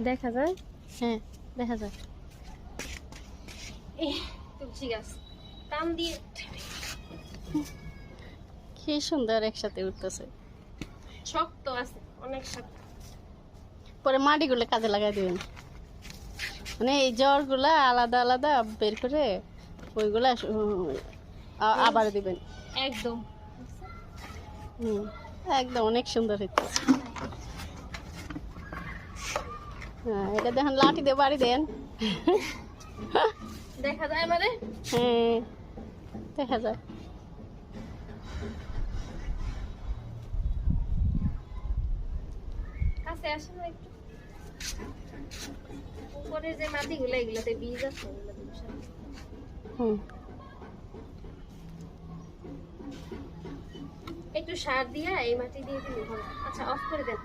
দেখা যায়। হ্যাঁ দেখা যায়। এই তুলসী গাছ টান দিয়ে কি সুন্দর একসাথে উঠতেছে। শক্ত আছে, অনেক শক্ত। পরে মাটিগুলো কাজে লাগাই দিবেন, মানে এই জ্বরগুলা আলাদা আলাদা বের করে ওইগুলা আবার দিবেন। একদম হুম, একদম অনেক সুন্দর হচ্ছে। হ্যাঁ, এটা দেখেন লাঠি দিয়ে বাড়ি দেন। দেখা যায় মানে হ্যাঁ দেখা যায়। কাছে আসে না একটু। উপরে যে মাটিগুলো এগুলোতে বীজ আছে, এগুলো দিয়ে বসানো। হুম, একটু সার দিয়ে এই মাটি দিয়ে দিলে ভালো। আচ্ছা, অফ করে দেন।